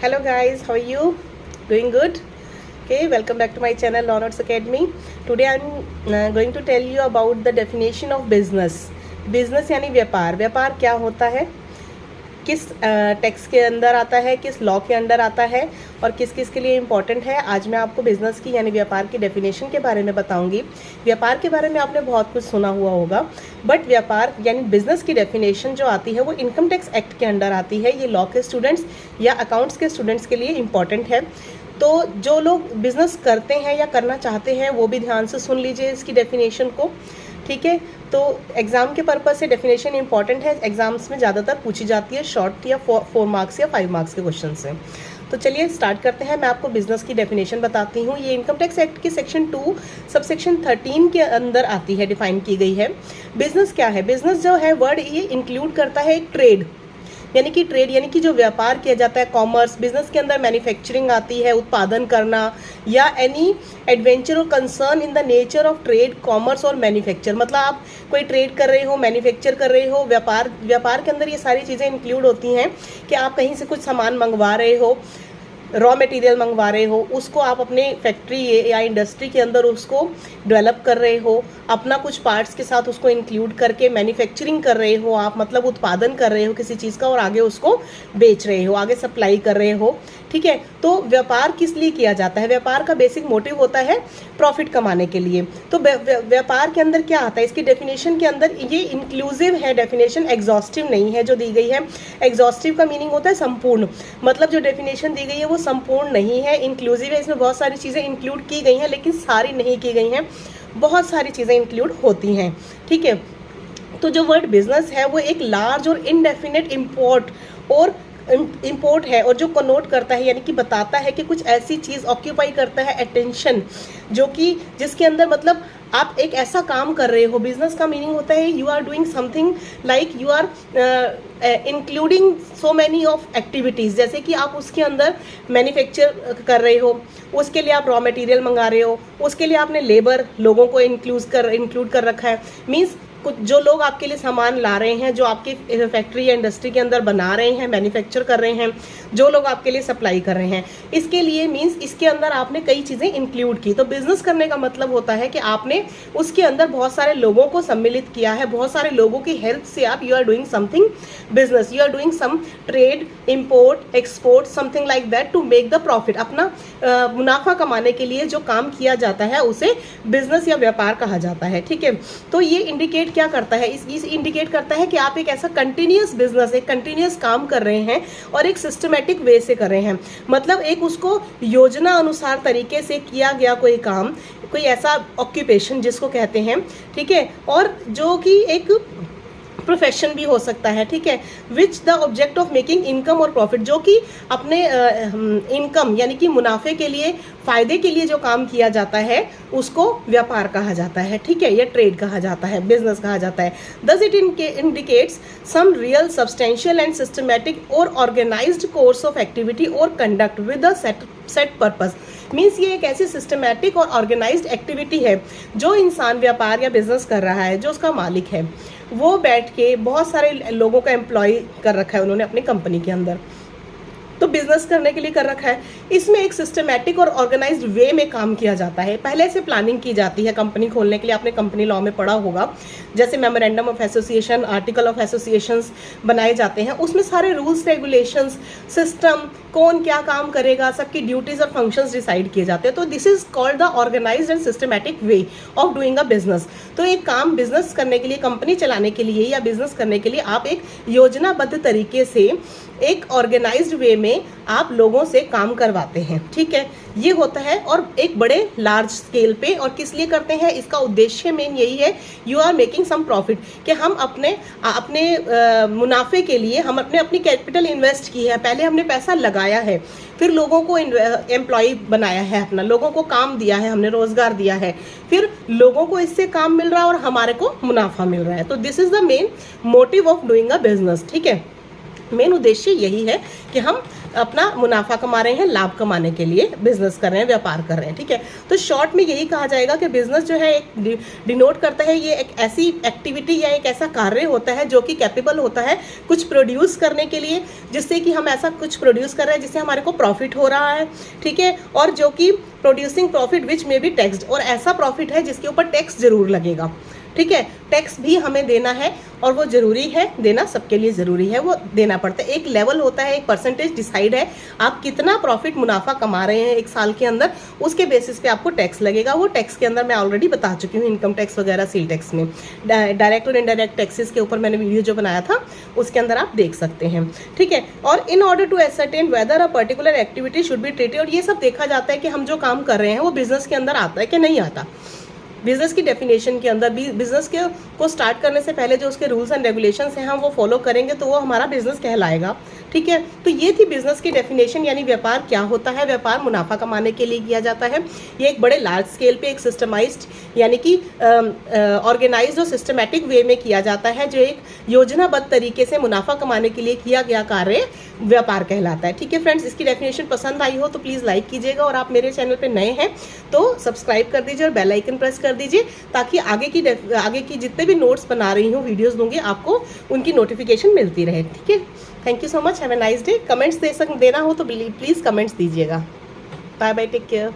Hello guys, how are you? Doing good? Okay, welcome back to my channel Law Notes Academy. Today I'm going to tell you about the definition of business. Business यानी व्यापार. व्यापार क्या होता है, किस tax के अंदर आता है, किस लॉ के अंदर आता है और किस किस के लिए इम्पॉर्टेंट है. आज मैं आपको बिज़नेस की यानी व्यापार की डेफिनेशन के बारे में बताऊंगी. व्यापार के बारे में आपने बहुत कुछ सुना हुआ होगा, बट व्यापार यानी बिज़नेस की डेफिनेशन जो आती है वो इनकम टैक्स एक्ट के अंडर आती है. ये लॉ के स्टूडेंट्स या अकाउंट्स के स्टूडेंट्स के लिए इम्पॉर्टेंट है. तो जो लोग बिज़नेस करते हैं या करना चाहते हैं वो भी ध्यान से सुन लीजिए इसकी डेफिनेशन को. ठीक है, तो एग्ज़ाम के पर्पज़ से डेफिनेशन इंपॉर्टेंट है. एग्जाम्स में ज़्यादातर पूछी जाती है शॉर्ट या 4 मार्क्स या 5 मार्क्स के क्वेश्चन से. तो चलिए स्टार्ट करते हैं. मैं आपको बिज़नेस की डेफिनेशन बताती हूँ. ये इनकम टैक्स एक्ट की सेक्शन 2 सबसेक्शन 13 के अंदर आती है, डिफाइन की गई है. बिज़नेस क्या है? बिज़नेस जो है वर्ड ये इंक्लूड करता है एक ट्रेड यानी कि जो व्यापार किया जाता है, कॉमर्स. बिजनेस के अंदर मैन्युफैक्चरिंग आती है, उत्पादन करना, या एनी एडवेंचर और concern in the nature of trade, commerce और मैन्युफैक्चर. मतलब आप कोई ट्रेड कर रहे हो, मैन्युफैक्चर कर रहे हो. व्यापार के अंदर ये सारी चीज़ें इंक्लूड होती हैं कि आप कहीं से कुछ सामान मंगवा रहे हो, रॉ मटेरियल मंगवा रहे हो, उसको आप अपने फैक्ट्री या इंडस्ट्री के अंदर उसको डेवलप कर रहे हो, अपना कुछ पार्ट्स के साथ उसको इंक्लूड करके मैन्युफैक्चरिंग कर रहे हो आप, मतलब उत्पादन कर रहे हो किसी चीज़ का और आगे उसको बेच रहे हो, आगे सप्लाई कर रहे हो. ठीक है, तो व्यापार किस लिए किया जाता है? व्यापार का बेसिक मोटिव होता है प्रॉफिट कमाने के लिए. तो व्यापार के अंदर क्या आता है? इसकी डेफिनेशन के अंदर ये इंक्लूसिव है डेफिनेशन, एग्जॉस्टिव नहीं है जो दी गई है. एग्जॉस्टिव का मीनिंग होता है संपूर्ण. मतलब जो डेफिनेशन दी गई है वो संपूर्ण नहीं है, इंक्लूसिव है. इसमें बहुत सारी चीज़ें इंक्लूड की गई हैं लेकिन सारी नहीं की गई हैं, बहुत सारी चीज़ें इंक्लूड होती हैं. ठीक है, तो जो वर्ड बिजनेस है वो एक लार्ज और इनडेफिनेट इम्पोर्ट है और जो कनोट करता है यानी कि बताता है कि कुछ ऐसी चीज़ ऑक्यूपाई करता है अटेंशन, जो कि जिसके अंदर मतलब आप एक ऐसा काम कर रहे हो. बिजनेस का मीनिंग होता है you are doing something like you are including so many of activities. जैसे कि आप उसके अंदर मैन्युफैक्चर कर रहे हो, उसके लिए आप रॉ मटेरियल मंगा रहे हो, उसके लिए आपने लेबर लोगों को इंक्लूड कर रखा है. मीन्स कुछ जो लोग आपके लिए सामान ला रहे हैं, जो आपकी फैक्ट्री या इंडस्ट्री के अंदर बना रहे हैं, मैन्युफैक्चर कर रहे हैं, जो लोग आपके लिए सप्लाई कर रहे हैं, इसके लिए मीन्स इसके अंदर आपने कई चीज़ें इंक्लूड की. तो बिजनेस करने का मतलब होता है कि आपने उसके अंदर बहुत सारे लोगों को सम्मिलित किया है, बहुत सारे लोगों की हेल्प से आप you are doing something business, you are doing some trade, import, export, something like that to make the profit. अपना मुनाफा कमाने के लिए जो काम किया जाता है उसे बिजनेस या व्यापार कहा जाता है. ठीक है, तो ये इंडिकेट क्या करता है? इस इंडिकेट करता है कि आप एक ऐसा कंटिन्यूस बिजनेस, एक कंटिन्यूस काम कर रहे हैं और एक सिस्टमेटिक वे से कर रहे हैं. मतलब एक उसको योजना अनुसार तरीके से किया गया कोई काम, कोई ऐसा ऑक्यूपेशन जिसको कहते हैं. ठीक है, और जो कि एक प्रोफेशन भी हो सकता है. ठीक है, which the object of making income और प्रॉफिट, जो कि अपने इनकम यानी कि मुनाफे के लिए, फायदे के लिए जो काम किया जाता है उसको व्यापार कहा जाता है. ठीक है, या ट्रेड कहा जाता है, बिजनेस कहा जाता है. Thus it indicates some real, substantial and systematic और ऑर्गेनाइज्ड कोर्स ऑफ एक्टिविटी और conduct with a set purpose. Means ये एक ऐसी सिस्टमैटिक और ऑर्गेनाइज्ड एक्टिविटी है जो इंसान व्यापार या बिजनेस कर रहा है, जो उसका मालिक है वो बैठ के बहुत सारे लोगों का एम्प्लॉय कर रखा है उन्होंने अपनी कंपनी के अंदर, तो बिजनेस करने के लिए कर रखा है. इसमें एक सिस्टमैटिक और ऑर्गेनाइज्ड वे में काम किया जाता है. पहले से प्लानिंग की जाती है कंपनी खोलने के लिए. आपने कंपनी लॉ में पढ़ा होगा, जैसे memorandum of association, article of associations बनाए जाते हैं. उसमें सारे रूल्स, रेगुलेशंस, सिस्टम, कौन क्या काम करेगा, सबकी ड्यूटीज और फंक्शंस डिसाइड किए जाते हैं. तो this is called the organised and systematic way of doing a business. तो एक काम बिजनेस करने के लिए, कंपनी चलाने के लिए या बिजनेस करने के लिए आप एक योजनाबद्ध तरीके से, एक ऑर्गेनाइज्ड वे में आप लोगों से काम करवाते हैं. ठीक है, ये होता है, और एक बड़े लार्ज स्केल पे. और किस लिए करते हैं? इसका उद्देश्य मेन यही है, you are making some profit, कि हम अपने मुनाफे के लिए हम अपनी कैपिटल इन्वेस्ट की है, पहले हमने पैसा लगाया है, फिर लोगों को एम्प्लॉय बनाया है, अपना लोगों को काम दिया है, हमने रोजगार दिया है, फिर लोगों को इससे काम मिल रहा है और हमारे को मुनाफा मिल रहा है. तो this is the main motive of doing a business. ठीक है, मेन उद्देश्य यही है कि हम अपना मुनाफा कमा रहे हैं, लाभ कमाने के लिए बिजनेस कर रहे हैं, व्यापार कर रहे हैं, ठीक है। तो शॉर्ट में यही कहा जाएगा कि बिजनेस जो है एक डिनोट करता है, ये एक ऐसी एक्टिविटी या एक ऐसा कार्य होता है जो कि कैपेबल होता है कुछ प्रोड्यूस करने के लिए, जिससे कि हम ऐसा कुछ प्रोड्यूस कर रहे हैं जिससे हमारे को प्रॉफिट हो रहा है, ठीक है। और जो कि प्रोड्यूसिंग प्रॉफिट विच में बी टैक्स्ड, और ऐसा प्रॉफिट है जिसके ऊपर टैक्स जरूर लगेगा, ठीक है। टैक्स भी हमें देना है और वो ज़रूरी है, देना सबके लिए ज़रूरी है, वो देना पड़ता है। एक लेवल होता है, एक परसेंटेज डिसाइड है, आप कितना प्रॉफिट मुनाफा कमा रहे हैं एक साल के अंदर, उसके बेसिस पे आपको टैक्स लगेगा। वो टैक्स के अंदर मैं ऑलरेडी बता चुकी हूँ, इनकम टैक्स वगैरह, सेल टैक्स में, डायरेक्ट और इनडायरेक्ट टैक्सेस के ऊपर मैंने वीडियो जो बनाया था उसके अंदर आप देख सकते हैं, ठीक है। और in order to ascertain whether a particular activity should be treated, और ये सब देखा जाता है कि हम जो काम कर रहे हैं वो बिजनेस के अंदर आता है कि नहीं आता। बिजनेस की डेफिनेशन के अंदर भी बिजनेस के को स्टार्ट करने से पहले जो उसके रूल्स एंड रेगुलेशंस हैं हम वो फॉलो करेंगे तो वो हमारा बिजनेस कहलाएगा, ठीक है। तो ये थी बिजनेस की डेफिनेशन, यानी व्यापार क्या होता है। व्यापार मुनाफा कमाने के लिए किया जाता है। ये एक बड़े लार्ज स्केल पे एक सिस्टमाइज्ड यानी कि ऑर्गेनाइज्ड और सिस्टमेटिक वे में किया जाता है, जो एक योजनाबद्ध तरीके से मुनाफा कमाने के लिए किया गया कार्य व्यापार कहलाता है, ठीक है फ्रेंड्स। इसकी डेफिनेशन पसंद आई हो तो प्लीज़ लाइक कीजिएगा, और आप मेरे चैनल पे नए हैं तो सब्सक्राइब कर दीजिए और बेल आइकन प्रेस कर दीजिए, ताकि आगे की जितने भी नोट्स बना रही हूँ, वीडियोस दूंगी, आपको उनकी नोटिफिकेशन मिलती रहे, ठीक है। Thank you so much, have a nice day. Comments देना हो तो प्लीज़ कमेंट्स दीजिएगा। Bye bye, take care.